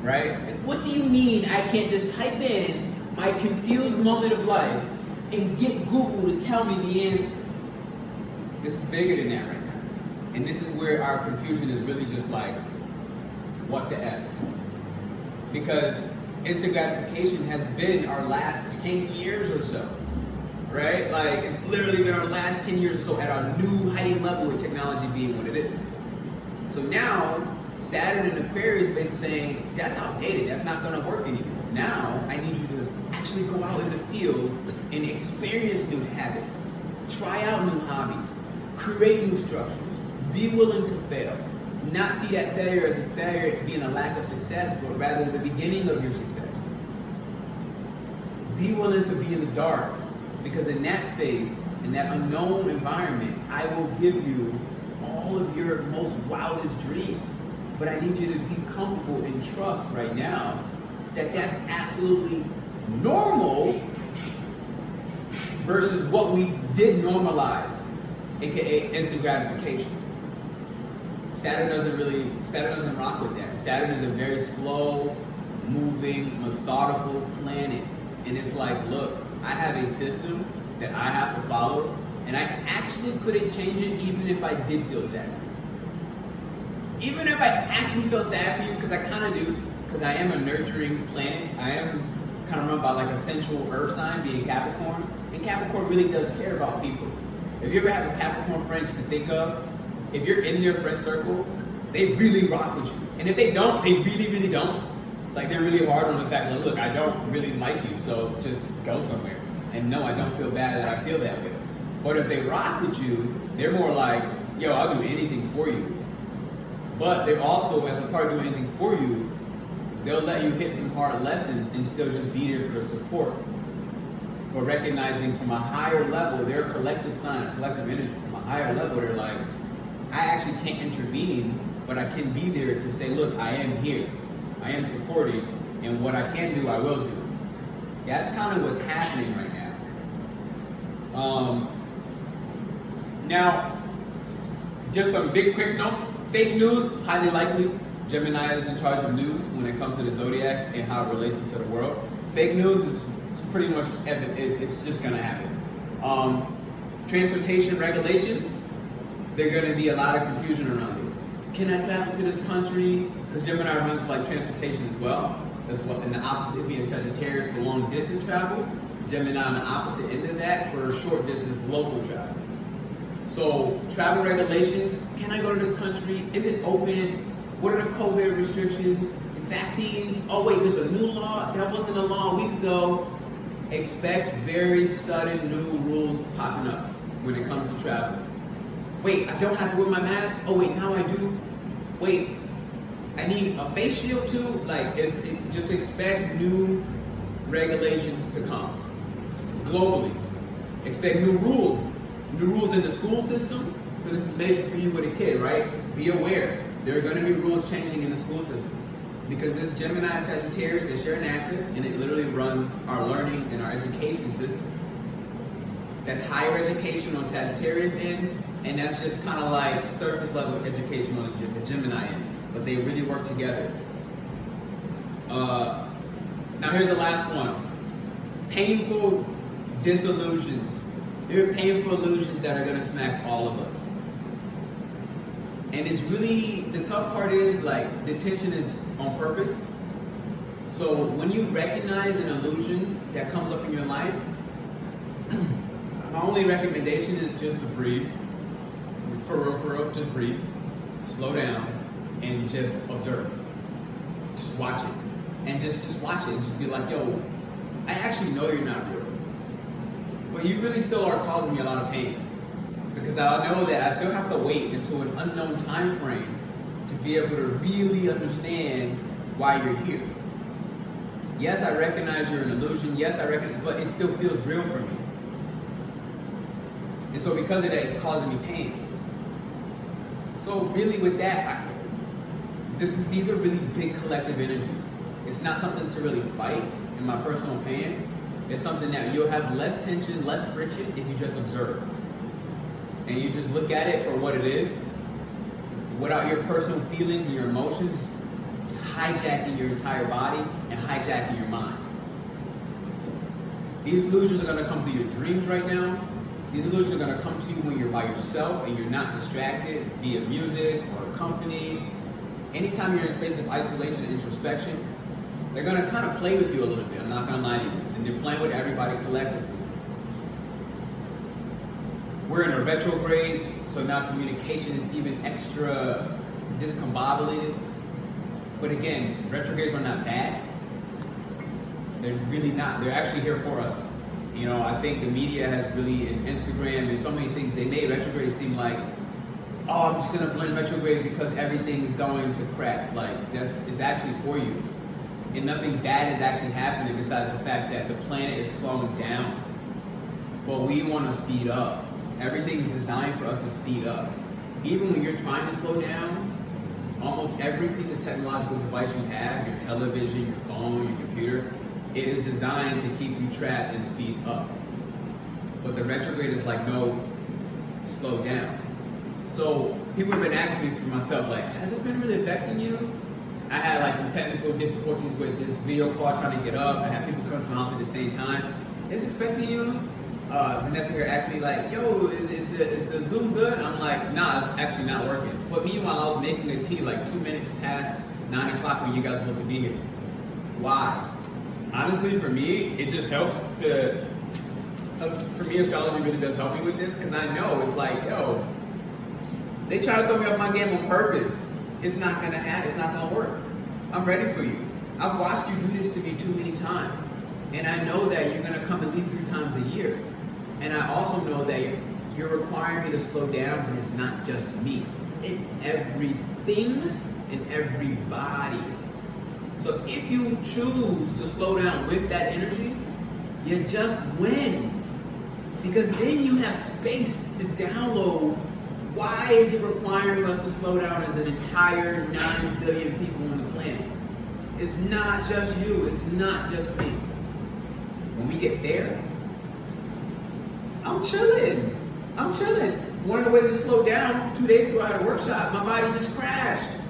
right? And what do you mean I can't just type in my confused moment of life and get Google to tell me the answer? This is bigger than that right now. And this is where our confusion is really just like, what the F? Because instant gratification has been our last 10 years or so, right? Like, it's literally been our last 10 years or so at our new heightened level with technology being what it is. So now, Saturn in Aquarius is basically saying, that's outdated, that's not gonna work anymore. Now, I need you to actually go out in the field and experience new habits, try out new hobbies, create new structures, be willing to fail. Not see that failure as a failure being a lack of success, but rather the beginning of your success. Be willing to be in the dark, because in that space, in that unknown environment, I will give you all of your most wildest dreams. But I need you to be comfortable and trust right now that that's absolutely normal versus what we did normalize, aka instant gratification. Saturn doesn't rock with that. Saturn is a very slow, moving, methodical planet. And it's like, look, I have a system that I have to follow, and I actually couldn't change it even if I did feel sad for you. Even if I actually feel sad for you, because I kind of do, because I am a nurturing planet. I am kind of run by like a sensual earth sign, being Capricorn. And Capricorn really does care about people. If you ever have a Capricorn friend you can think of, if you're in their friend circle, they really rock with you. And if they don't, they really, really don't. Like, they're really hard on the fact that, look, I don't really like you, so just go somewhere. And no, I don't feel bad that I feel that way. But if they rock with you, they're more like, yo, I'll do anything for you. But they also, as a part of doing anything for you, they'll let you hit some hard lessons and still just be there for the support. But recognizing from a higher level, their collective sign, a collective energy, from a higher level, they're like, I actually can't intervene, but I can be there to say, look, I am here. I am supporting, and what I can do, I will do. That's kind of what's happening right now. Now, just some big quick notes. Fake news, highly likely. Gemini is in charge of news when it comes to the zodiac and how it relates to the world. Fake news is pretty much evident. It's just going to happen. Transportation regulations, there's going to be a lot of confusion around it. Can I travel to this country? Because Gemini runs like transportation as well. That's what, and the opposite being Sagittarius for long distance travel. Gemini on the opposite end of that for short distance local travel. So travel regulations, can I go to this country? Is it open? What are the COVID restrictions? Vaccines? Oh wait, there's a new law. That wasn't a law a week ago. Expect very sudden new rules popping up when it comes to travel. Wait, I don't have to wear my mask? Oh wait, now I do? Wait, I need a face shield too? Like, just expect new regulations to come. Globally, expect new rules. New rules in the school system. So this is major for you with a kid, right? Be aware. There are going to be rules changing in the school system. Because this Gemini Sagittarius, they share an axis, and it literally runs our learning and our education system. That's higher education on Sagittarius end, and that's just kind of like surface level education on the Gemini end. But they really work together. Now here's the last one. Painful disillusions. There are painful illusions that are going to smack all of us. And it's really, the tough part is, like, the tension is on purpose. So when you recognize an illusion that comes up in your life, my only recommendation is just to breathe. For real, just breathe. Slow down and just observe. Just watch it. And just watch it and just be like, yo, I actually know you're not real. But you really still are causing me a lot of pain. Because I know that I still have to wait until an unknown time frame to be able to really understand why you're here. Yes, I recognize you're an illusion. Yes, I recognize, but it still feels real for me. And so because of that, it's causing me pain. So really with that, these are really big collective energies. It's not something to really fight, in my personal opinion. It's something that you'll have less tension, less friction if you just observe. And you just look at it for what it is, without your personal feelings and your emotions hijacking your entire body and hijacking your mind. These illusions are going to come through your dreams right now. These illusions are going to come to you when you're by yourself and you're not distracted via music or company. Anytime you're in a space of isolation and introspection, they're going to kind of play with you a little bit. I'm not going to lie to you. And they're playing with everybody collectively. We're in a retrograde, so now communication is even extra discombobulated. But again, retrogrades are not bad. They're really not. They're actually here for us. You know, I think the media has really, and Instagram and so many things, they made retrograde seem like, oh, I'm just gonna blame retrograde because everything is going to crap. Like, it's actually for you. And nothing bad is actually happening besides the fact that the planet is slowing down. But we want to speed up. Everything is designed for us to speed up. Even when you're trying to slow down, almost every piece of technological device you have, your television, your phone, your computer, it is designed to keep you trapped and speed up. But the retrograde is like, no, slow down. So people have been asking me for myself, like, has this been really affecting you? I had like some technical difficulties with this video call trying to get up. I had people come to my house at the same time. Is this affecting you? Vanessa here asked me like, yo, is the Zoom good? I'm like, nah, it's actually not working. But meanwhile, I was making the tea like 2 minutes past 9 o'clock when you guys are supposed to be here. Why? Honestly, for me, it just helps to, for me, astrology really does help me with this, because I know it's like, yo, they try to throw me off my game on purpose. It's not gonna happen, it's not gonna work. I'm ready for you. I've watched you do this to me too many times. And I know that you're gonna come at least 3 times a year. And I also know that you're requiring me to slow down, but it's not just me. It's everything and everybody. So if you choose to slow down with that energy, you just win. Because then you have space to download. Why is it requiring us to slow down as an entire 9 billion people on the planet? It's not just you, it's not just me. When we get there, I'm chilling. One of the ways to slow down, 2 days ago I had a workshop, my body just crashed.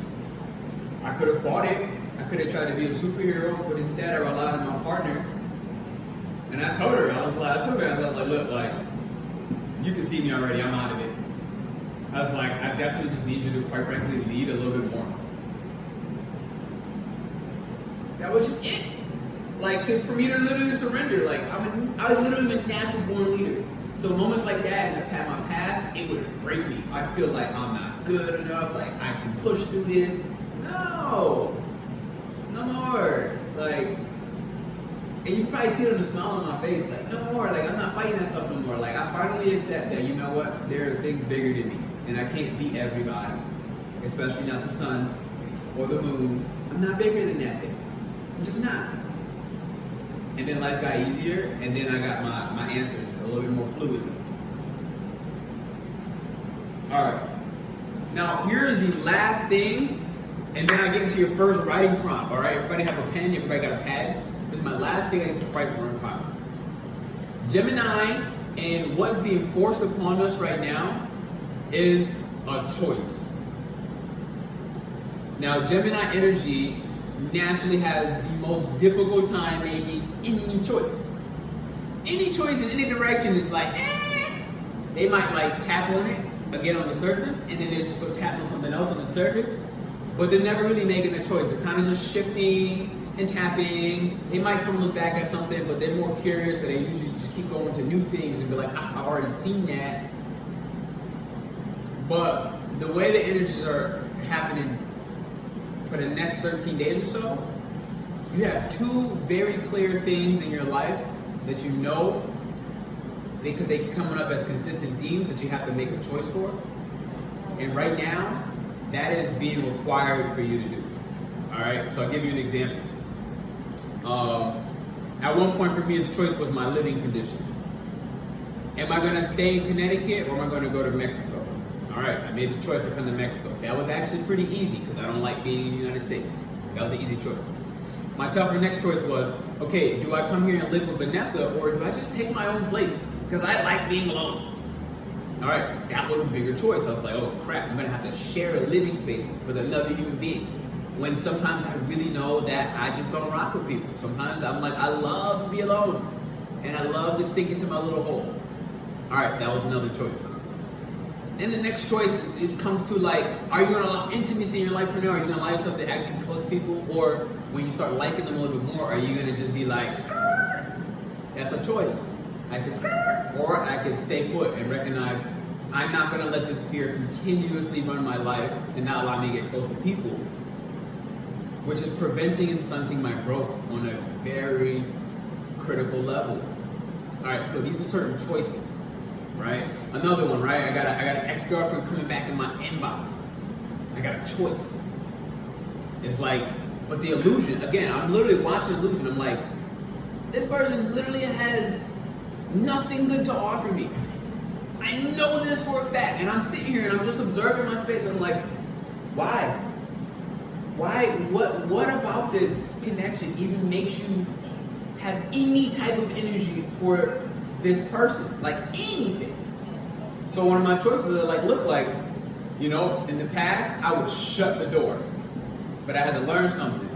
I could have fought it. I could have tried to be a superhero, but instead I relied on my partner. And I told her, I was like, look, like, you can see me already, I'm out of it. I was like, I definitely just need you to, quite frankly, lead a little bit more. That was just it. Like, for me to literally surrender. Like, I literally am a natural born leader. So moments like that in my past, it would break me. I'd feel like I'm not good enough, like I can push through this. No more. Like, and you probably see it on the smile on my face, like, no more. Like, I'm not fighting that stuff no more. Like, I finally accept that, you know what, there are things bigger than me. And I can't beat everybody, especially not the sun or the moon. I'm not bigger than that thing. I'm just not. And then life got easier, and then I got my answers a little bit more fluid. All right. Now, here's the last thing, and then I get into your first writing prompt. All right, everybody have a pen, everybody got a pad. This is my last thing I get to write the writing prompt. Gemini, and what's being forced upon us right now is a choice. Now, Gemini energy naturally has the most difficult time making any choice. Any choice in any direction is like, They might like tap on it again on the surface, and then they just go tap on something else on the surface, but they're never really making a choice. They're kind of just shifting and tapping. They might come look back at something, but they're more curious, so they usually just keep going to new things and be like, I've already seen that. But the way the energies are happening for the next 13 days or so, you have 2 very clear things in your life that you know, because they keep coming up as consistent themes that you have to make a choice for. And right now, that is being required for you to do. All right, so I'll give you an example. At one point for me, the choice was my living condition. Am I gonna stay in Connecticut or am I gonna go to Mexico? All right, I made the choice to come to Mexico. That was actually pretty easy because I don't like being in the United States. That was an easy choice. My tougher next choice was, okay, do I come here and live with Vanessa or do I just take my own place? Because I like being alone. All right, that was a bigger choice. I was like, oh crap, I'm gonna have to share a living space with another human being. when sometimes I really know that I just don't rock with people. Sometimes I'm like, I love to be alone, and I love to sink into my little hole. All right, that was another choice. Then the next choice, it comes to like, are you gonna allow intimacy in your life, Pernell? Are you gonna allow yourself to actually be close to people? Or when you start liking them a little bit more, are you gonna just be like, skirt? That's a choice. I could skirt, or I could stay put and recognize I'm not gonna let this fear continuously run my life and not allow me to get close to people, which is preventing and stunting my growth on a very critical level. All right, so these are certain choices. Right? Another one, right? I got an ex-girlfriend coming back in my inbox. I got a choice. It's like, but the illusion, again, I'm literally watching the illusion. I'm like, this person literally has nothing good to offer me. I know this for a fact. And I'm sitting here and I'm just observing my space. And I'm like, why? Why? What about this connection even makes you have any type of energy for this person, like anything? So one of my choices look like, in the past, I would shut the door, but I had to learn something.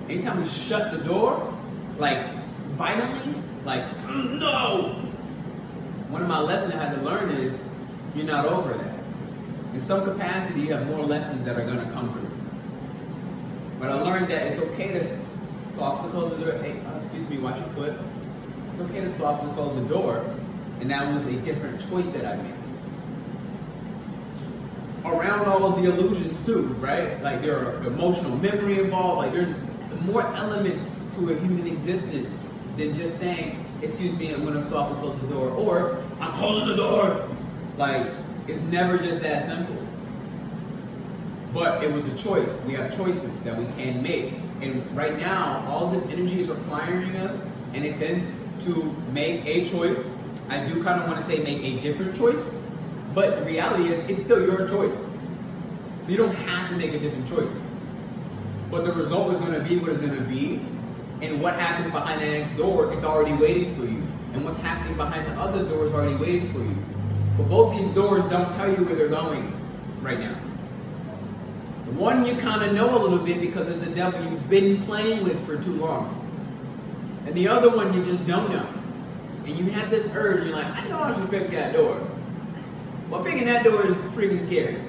Anytime we shut the door, like violently, like, no! One of my lessons I had to learn is, you're not over that. In some capacity, you have more lessons that are gonna come through. But I learned that it's okay to softly close the door. Hey, excuse me, watch your foot. It's okay to softly close the door, and that was a different choice that I made. Around all of the illusions too, right? Like there are emotional memory involved, like there's more elements to a human existence than just saying, excuse me, I'm gonna softly close the door, or I'm closing the door. Like, it's never just that simple. But it was a choice. We have choices that we can make. And right now, all this energy is requiring us, in a sense, to make a choice. I do kind of want to say make a different choice, but the reality is it's still your choice. So you don't have to make a different choice. But the result is going to be what it's going to be, and what happens behind the next door is already waiting for you. And what's happening behind the other door is already waiting for you. But both these doors don't tell you where they're going right now. One you kind of know a little bit because it's the devil you've been playing with for too long. And the other one you just don't know. And you have this urge, and you're like, I know I should pick that door. Well, picking that door is freaking scary.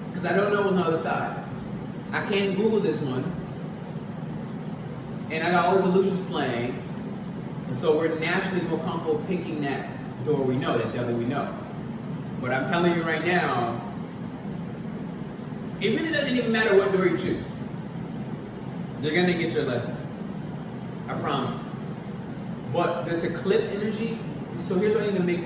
Because I don't know what's on the other side. I can't Google this one. And I got all these illusions playing. And so we're naturally more comfortable picking that door we know, that devil we know. But I'm telling you right now, it really doesn't even matter what door you choose. You're going to get your lesson. I promise. But this eclipse energy, so here's what I need to make.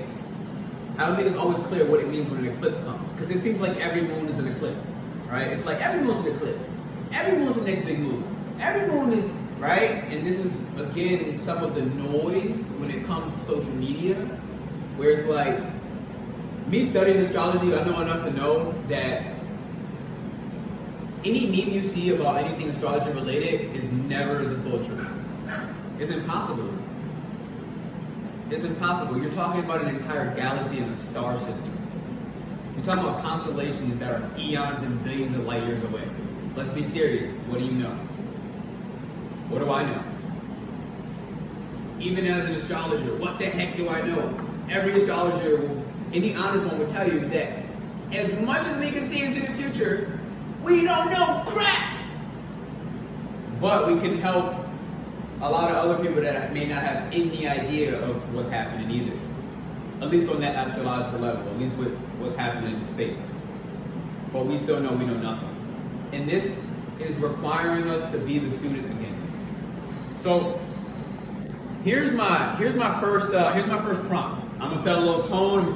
I don't think it's always clear what it means when an eclipse comes. Because it seems like every moon is an eclipse. Right? It's like every moon's an eclipse. Every moon's the next big moon. Every moon is, right? And this is, again, some of the noise when it comes to social media. Where it's like, me studying astrology, I know enough to know that any meme you see about anything astrology related is never the full truth. It's impossible. It's impossible. You're talking about an entire galaxy and a star system. You're talking about constellations that are eons and billions of light years away. Let's be serious. What do you know? What do I know? Even as an astrologer, what the heck do I know? Every astrologer, any honest one, will tell you that as much as we can see into the future, we don't know crap. But we can help a lot of other people that may not have any idea of what's happening either. At least on that astrological level, at least with what's happening in space. But we still know we know nothing. And this is requiring us to be the student again. So here's my first prompt. I'm gonna set a little tone.